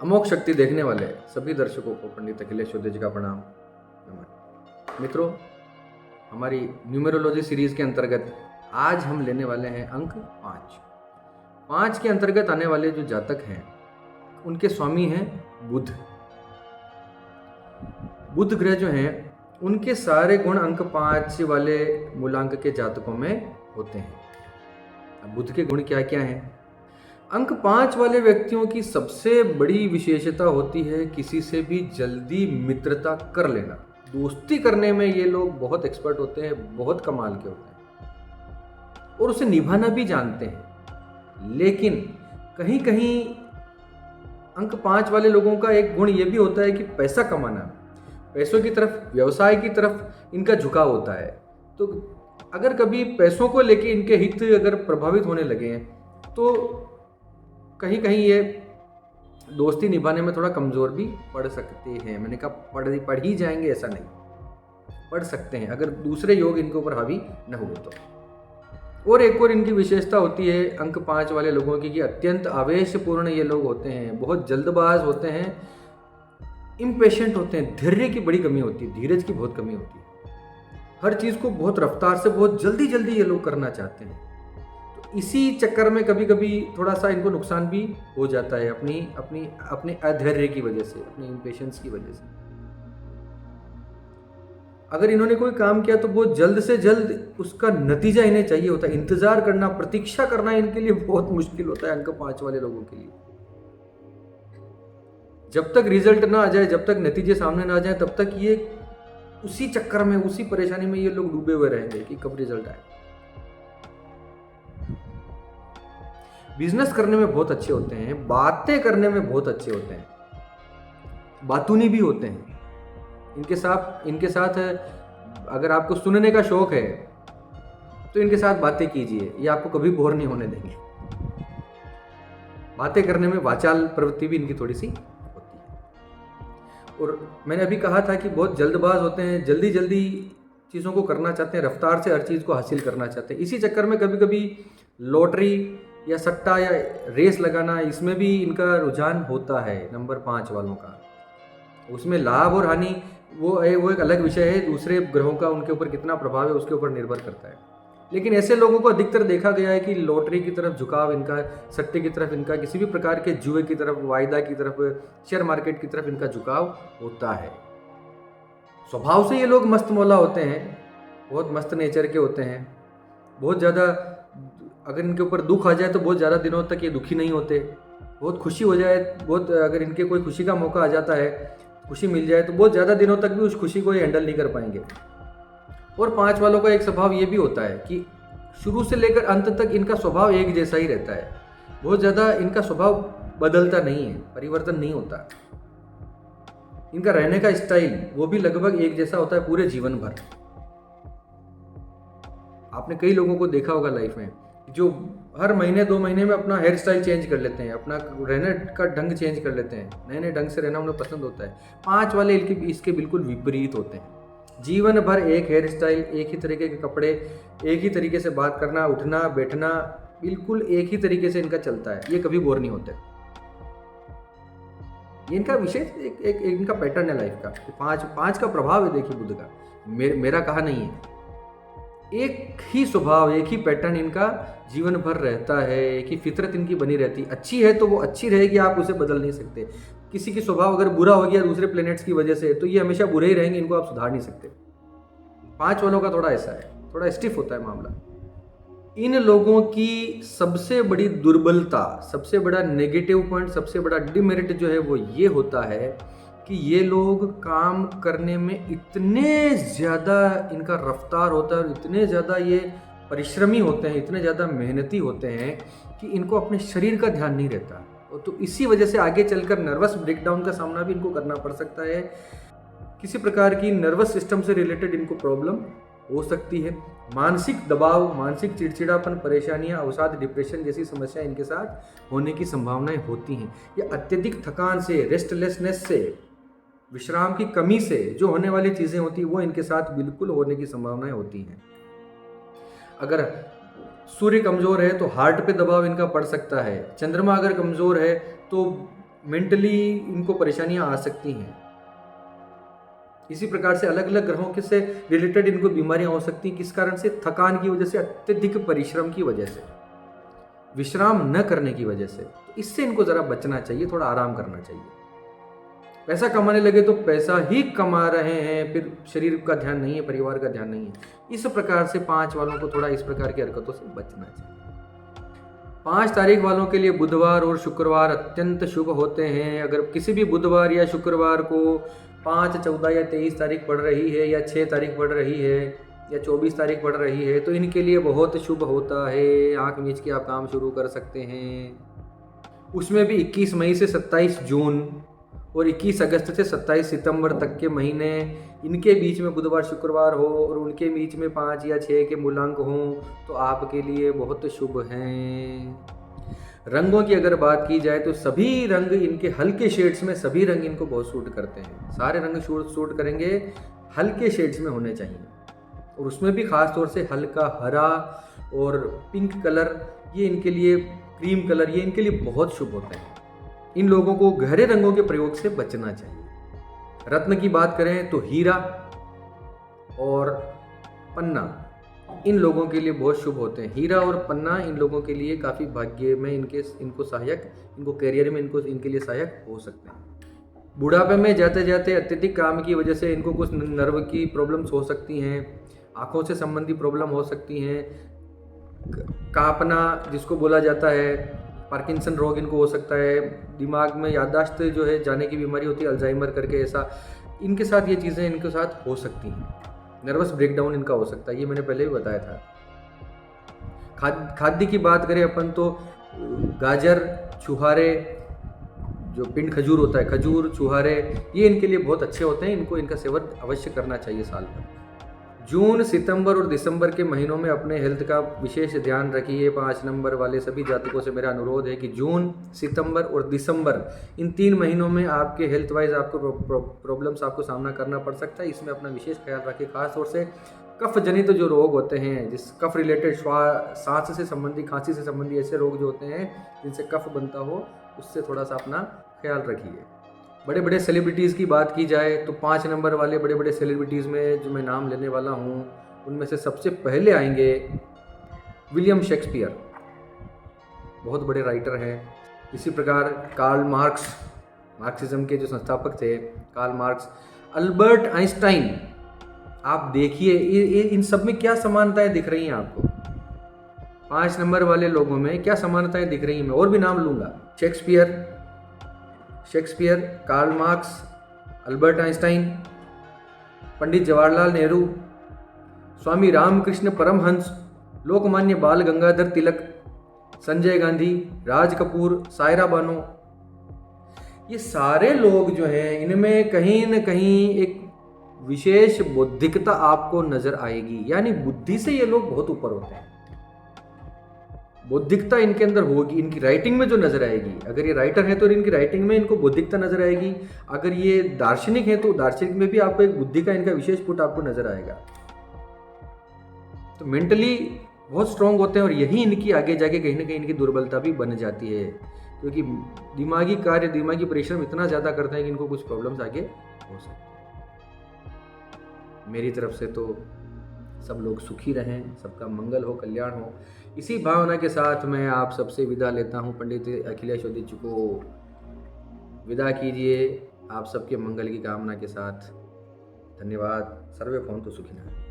अमोघ शक्ति देखने वाले सभी दर्शकों को पंडित अखिलेश चौधरी जी का प्रणाम। नमन। मित्रों, हमारी न्यूमेरोलॉजी सीरीज के अंतर्गत आज हम लेने वाले हैं अंक 5 के अंतर्गत आने वाले जो जातक हैं उनके स्वामी हैं बुध। बुध ग्रह जो हैं उनके सारे गुण अंक 5 वाले मूलांक के जातकों में होते हैं। अब बुध के गुण क्या क्या हैं? अंक 5 वाले व्यक्तियों की सबसे बड़ी विशेषता होती है किसी से भी जल्दी मित्रता कर लेना। दोस्ती करने में ये लोग बहुत एक्सपर्ट होते हैं, बहुत कमाल के होते हैं और उसे निभाना भी जानते हैं। लेकिन कहीं कहीं अंक 5 वाले लोगों का एक गुण ये भी होता है कि पैसा कमाना, पैसों की तरफ, व्यवसाय की तरफ इनका झुकाव होता है। तो अगर कभी पैसों को लेके इनके हित अगर प्रभावित होने लगे हैं तो कहीं कहीं ये दोस्ती निभाने में थोड़ा कमज़ोर भी पड़ सकते हैं। मैंने कहा पढ़ ही जाएंगे ऐसा नहीं, पढ़ सकते हैं अगर दूसरे योग इनके ऊपर हावी न हुए तो। और एक और इनकी विशेषता होती है अंक 5 वाले लोगों की कि अत्यंत आवेशपूर्ण ये लोग होते हैं, बहुत जल्दबाज होते हैं, इम्पेशेंट होते हैं, धैर्य की बड़ी कमी होती है, धीरज की बहुत कमी होती है। हर चीज़ को बहुत रफ्तार से, बहुत जल्दी जल्दी ये लोग करना चाहते हैं। तो इसी चक्कर में कभी कभी थोड़ा सा इनको नुकसान भी हो जाता है अपने अधैर्य की वजह से, अपने इम्पेशेंस की वजह से। अगर इन्होंने कोई काम किया तो बहुत जल्द से जल्द उसका नतीजा इन्हें चाहिए होता है। इंतजार करना, प्रतीक्षा करना इनके लिए बहुत मुश्किल होता है अंक 5 वाले लोगों के लिए। जब तक रिजल्ट ना आ जाए, जब तक नतीजे सामने ना आ जाए, तब तक ये उसी चक्कर में, उसी परेशानी में ये लोग डूबे हुए रहेंगे कि कब रिजल्ट आए। बिजनेस करने में बहुत अच्छे होते हैं, बातें करने में बहुत अच्छे होते हैं, बातूनी भी होते हैं। इनके साथ अगर आपको सुनने का शौक है तो इनके साथ बातें कीजिए, ये आपको कभी बोर नहीं होने देंगे। बातें करने में वाचाल प्रवृत्ति भी इनकी थोड़ी सी होती है। और मैंने अभी कहा था कि बहुत जल्दबाज होते हैं, जल्दी जल्दी चीज़ों को करना चाहते हैं, रफ्तार से हर चीज़ को हासिल करना चाहते हैं। इसी चक्कर में कभी कभी लॉटरी या सट्टा या रेस लगाना, इसमें भी इनका रुझान होता है नंबर 5 वालों का। उसमें लाभ और हानि वो एक अलग विषय है, दूसरे ग्रहों का उनके ऊपर कितना प्रभाव है उसके ऊपर निर्भर करता है। लेकिन ऐसे लोगों को अधिकतर देखा गया है कि लॉटरी की तरफ झुकाव इनका, सट्टे की तरफ इनका, किसी भी प्रकार के जुए की तरफ, वायदा की तरफ, शेयर मार्केट की तरफ इनका झुकाव होता है। स्वभाव से ये लोग मस्त मौला होते हैं, बहुत मस्त नेचर के होते हैं। बहुत ज़्यादा अगर इनके ऊपर दुख आ जाए तो बहुत ज़्यादा दिनों तक ये दुखी नहीं होते। बहुत खुशी हो जाए, बहुत अगर इनके कोई खुशी का मौका आ जाता है, खुशी मिल जाए तो बहुत ज़्यादा दिनों तक भी उस खुशी को ये हैंडल नहीं कर पाएंगे। और 5 वालों का एक स्वभाव ये भी होता है कि शुरू से लेकर अंत तक इनका स्वभाव एक जैसा ही रहता है। बहुत ज़्यादा इनका स्वभाव बदलता नहीं है, परिवर्तन नहीं होता। इनका रहने का स्टाइल वो भी लगभग एक जैसा होता है पूरे जीवन भर। आपने कई लोगों को देखा होगा लाइफ में जो हर महीने 2 महीने में अपना हेयर स्टाइल चेंज कर लेते हैं, अपना रहने का ढंग चेंज कर लेते हैं, नए नए ढंग से रहना उन्हें पसंद होता है। 5 वाले इसके बिल्कुल विपरीत होते हैं। जीवन भर एक हेयर स्टाइल, एक ही तरीके के कपड़े, एक ही तरीके से बात करना, उठना बैठना, बिल्कुल एक ही तरीके से इनका चलता है। ये कभी बोर नहीं होते। ये इनका विशेष एक इनका पैटर्न है लाइफ का। 5 का प्रभाव है, देखिए बुध का, मेरा कहा नहीं है। एक ही स्वभाव, एक ही पैटर्न इनका जीवन भर रहता है, एक ही फितरत इनकी बनी रहती है। अच्छी है तो वो अच्छी रहेगी, आप उसे बदल नहीं सकते। किसी की स्वभाव अगर बुरा हो गया दूसरे प्लैनेट्स की वजह से तो ये हमेशा बुरे ही रहेंगे, इनको आप सुधार नहीं सकते। 5 वालों का थोड़ा ऐसा है, थोड़ा स्टिफ होता है मामला। इन लोगों की सबसे बड़ी दुर्बलता, सबसे बड़ा नेगेटिव पॉइंट, सबसे बड़ा डिमेरिट जो है वो ये होता है कि ये लोग काम करने में इतने ज़्यादा इनका रफ्तार होता है और इतने ज़्यादा ये परिश्रमी होते हैं, इतने ज़्यादा मेहनती होते हैं कि इनको अपने शरीर का ध्यान नहीं रहता। और तो इसी वजह से आगे चलकर नर्वस ब्रेकडाउन का सामना भी इनको करना पड़ सकता है। किसी प्रकार की नर्वस सिस्टम से रिलेटेड इनको प्रॉब्लम हो सकती है। मानसिक दबाव, मानसिक चिड़चिड़ापन, परेशानियां, अवसाद, डिप्रेशन जैसी समस्या इनके साथ होने की संभावनाएं होती हैं। या अत्यधिक थकान से, रेस्टलेसनेस से, विश्राम की कमी से जो होने वाली चीज़ें होती हैं वो इनके साथ बिल्कुल होने की संभावनाएं होती हैं। अगर सूर्य कमज़ोर है तो हार्ट पे दबाव इनका पड़ सकता है। चंद्रमा अगर कमज़ोर है तो मेंटली इनको परेशानियां आ सकती हैं। इसी प्रकार से अलग अलग ग्रहों के से रिलेटेड इनको बीमारियां हो सकती हैं। किस कारण से? थकान की वजह से, अत्यधिक परिश्रम की वजह से, विश्राम न करने की वजह से। तो इससे इनको ज़रा बचना चाहिए, थोड़ा आराम करना चाहिए। पैसा कमाने लगे तो पैसा ही कमा रहे हैं, फिर शरीर का ध्यान नहीं है, परिवार का ध्यान नहीं है। इस प्रकार से 5 वालों को थोड़ा इस प्रकार की हरकतों से बचना चाहिए। 5 तारीख वालों के लिए बुधवार और शुक्रवार अत्यंत शुभ होते हैं। अगर किसी भी बुधवार या शुक्रवार को 5, 14 या 23 तारीख पड़ रही है, या 6 तारीख पड़ रही है, या 24 तारीख पड़ रही है, तो इनके लिए बहुत शुभ होता है। आँख मीच के आप काम शुरू कर सकते हैं। उसमें भी 21 मई से 27 जून और 21 अगस्त से 27 सितंबर तक के महीने, इनके बीच में बुधवार शुक्रवार हो और उनके बीच में 5 या 6 के मूलांक हों तो आपके लिए बहुत शुभ हैं। रंगों की अगर बात की जाए तो सभी रंग इनके हल्के शेड्स में, सभी रंग इनको बहुत सूट करते हैं। सारे रंग सूट करेंगे, हल्के शेड्स में होने चाहिए। और उसमें भी खास तौर से हल्का हरा और पिंक कलर, ये इनके लिए, क्रीम कलर, ये इनके लिए बहुत शुभ होते हैं। इन लोगों को गहरे रंगों के प्रयोग से बचना चाहिए। रत्न की बात करें तो हीरा और पन्ना इन लोगों के लिए बहुत शुभ होते हैं। हीरा और पन्ना इन लोगों के लिए काफ़ी भाग्य में इनको सहायक, इनको करियर में इनके लिए सहायक हो सकते हैं। बुढ़ापे में जाते जाते अत्यधिक काम की वजह से इनको कुछ नर्व की प्रॉब्लम्स हो सकती हैं, आँखों से संबंधी प्रॉब्लम हो सकती हैं, कांपना जिसको बोला जाता है, पार्किंसन रोग इनको हो सकता है, दिमाग में याददाश्त जो है जाने की बीमारी होती है, अल्जाइमर करके, ऐसा इनके साथ ये चीज़ें इनके साथ हो सकती हैं। नर्वस ब्रेकडाउन इनका हो सकता है, ये मैंने पहले भी बताया था। खाद्य की बात करें अपन तो गाजर, छुहारे, जो पिंड खजूर होता है, खजूर, छुहारे, ये इनके लिए बहुत अच्छे होते हैं। इनको इनका सेवन अवश्य करना चाहिए साल भर। जून, सितंबर और दिसंबर के महीनों में अपने हेल्थ का विशेष ध्यान रखिए। 5 नंबर वाले सभी जातकों से मेरा अनुरोध है कि जून, सितंबर और दिसंबर, इन 3 महीनों में आपके हेल्थ वाइज आपको प्रॉब्लम्स आपको सामना करना पड़ सकता है। इसमें अपना विशेष ख्याल रखिए। खास तौर से कफ जनित जो रोग होते हैं, जिस कफ रिलेटेड, सांस से संबंधी, खांसी से संबंधी ऐसे रोग जो होते हैं जिनसे कफ बनता हो, उससे थोड़ा सा अपना ख्याल रखिए। बड़े बड़े सेलिब्रिटीज़ की बात की जाए तो 5 नंबर वाले बड़े बड़े सेलिब्रिटीज़ में जो मैं नाम लेने वाला हूँ, उनमें से सबसे पहले आएंगे विलियम शेक्सपियर, बहुत बड़े राइटर हैं। इसी प्रकार कार्ल मार्क्स, मार्क्सिज्म के जो संस्थापक थे, कार्ल मार्क्स, अल्बर्ट आइंस्टाइन। आप देखिए इन सब में क्या समानताएं दिख रही हैं आपको। 5 नंबर वाले लोगों में क्या समानताएं दिख रही हैं, मैं और भी नाम लूँगा। Shakespeare, Karl Marx, Albert Einstein, Pandit Jawaharlal Nehru, Swami Ramakrishna Paramhansa, Lokmanya Bal Gangadhar तिलक, संजय गांधी, राज कपूर, सायरा बानो, ये सारे लोग जो हैं, इनमें कहीं न कहीं एक विशेष बौद्धिकता आपको नजर आएगी। यानी बुद्धि से ये लोग बहुत ऊपर होते हैं। बौद्धिकता इनके अंदर होगी, इनकी राइटिंग में जो नजर आएगी। अगर ये राइटर है तो इनकी राइटिंग में इनको बौद्धिकता नजर आएगी। अगर ये दार्शनिक है तो दार्शनिक में भी आपको एक बुद्धि का इनका विशेष पुट आपको नजर आएगा। तो मेंटली बहुत स्ट्रांग होते हैं और यही इनकी आगे जाके कहीं ना कहीं इनकी दुर्बलता भी बन जाती है, क्योंकि दिमागी कार्य, दिमागी परिश्रम इतना ज़्यादा करते हैं कि इनको कुछ प्रॉब्लम्स आगे हो सकती है। मेरी तरफ से तो सब लोग सुखी रहें, सबका मंगल हो, कल्याण हो, इसी भावना के साथ मैं आप सबसे विदा लेता हूं। पंडित अखिलेश उदित को विदा कीजिए आप सबके मंगल की कामना के साथ। धन्यवाद। सर्वे भवन्तु सुखिनः।